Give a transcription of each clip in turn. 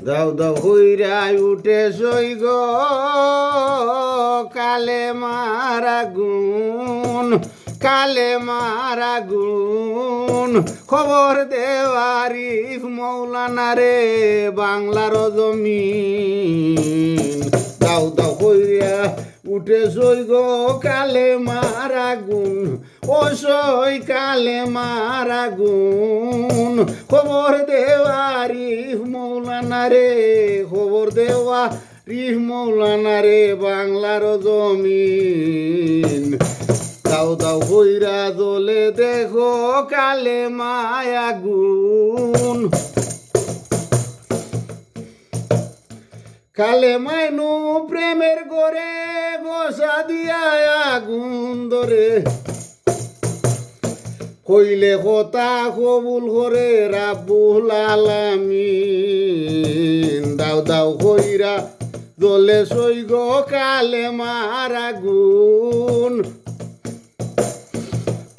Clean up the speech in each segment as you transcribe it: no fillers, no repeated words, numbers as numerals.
দাও দাও হইরাই উঠে সই গো কালে মারা গুণ কালে মারা গুণ খবর দেওয়ারি মৌলানা রে বাংলার জমিন দাও দাও হইরা উঠে সই গো কালে মারা গুণ ও সই কালে মারা গুণ খবর দেওয়ারি মৌলানা রে খবর দেওয়া রিফ মৌলানা রে বাংলার জমিন দাও দাও হইরা দলে দেখো কালে মায়া গুণ কালে মাইনু প্রেমের গরে গোসা দিয়া আগুন ধরে কইলে কথা কবুল করে রাব্বুল আলামিন দাও দাও কইরা দলে সই গো কালে মারা গুণ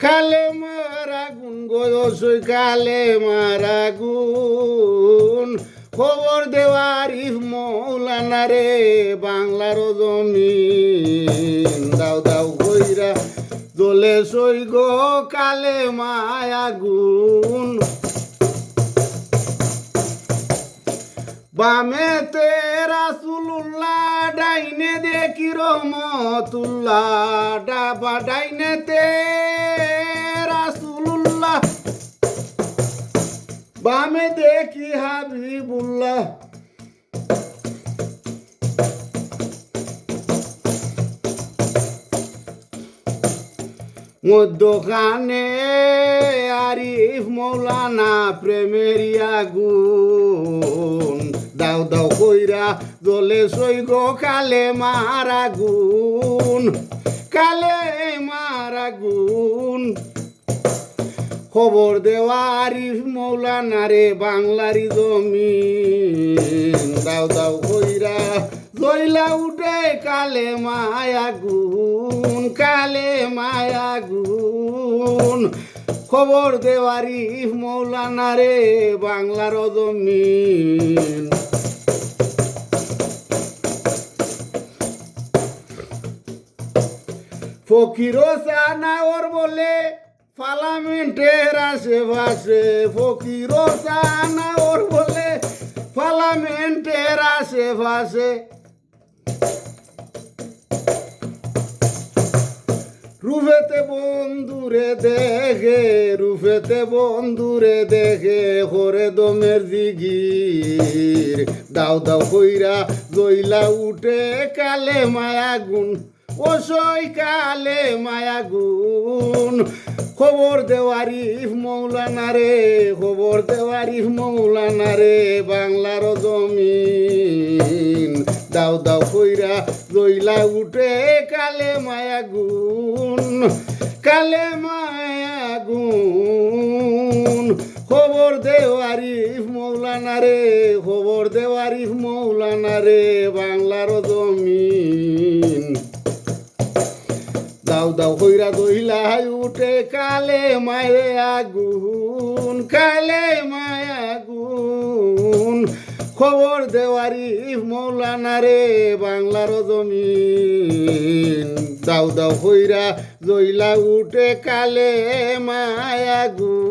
কালে মারা গুণ গো সই কালে মারা গুণ খবর দেওয়ারি মৌলানা রে বাংলার জমিন দাও দাও কইরা দলে সই গো কালে মায়া গুণ বামেতে রাসূলুল্লাহ ডাইনে দেখি রহমতুল্লাহ ডাবা ডাইনেতে রাসূলুল্লাহ বামে দেখি হাবিবুল্লাহ মধ্যখানে আরিফ মৌলানা প্রেমের আগুন দাও দাও কইরা দলে সই গো কালে মারা গুণ কালে মারা গুণ খবর দেওয়া আরিফ মৌলানা রে বাংলারি জমিন দাও দাও কইরা দইলা উঠে কালে মায়া গুণ কালে মায়া গুণ খবর দেওয়ারি মৌলানা রে বাংলার জমিন ফকির সানাওর বলে পার্লামেন্টের আশেপাশে ফকির সানাওর বলে পার্লামেন্টের আশেপাশে রুফেতে বন্ধুরে দেখে রুফেতে বন্ধুরে দেখে করে দমের জিগির দাও দাও কইরা দইলা উঠে কালে মায়া গুণ ও সই কালে মায়া গুণ খবর দেওয়ারি মৌলানা রে খবর দেওয়ারি মৌলানা রে বাংলার জমিন দাও দাও কইরা দইলা উঠে কালে মায়া গুণ কালে মায়া গুণ খবর দেওয়ারি মৌলানা রে খবর দেওয়ারি মৌলানা রে বাংলার জমিন দাও দাও কইরা দইলা উঠে কালে মায়া গুণ কালে মায়া গুণ খবর দেওয়ারি মৌলানা রে বাংলার জমিন দাও দাও কইরা দইলা উঠে কালে মায়া গুণ।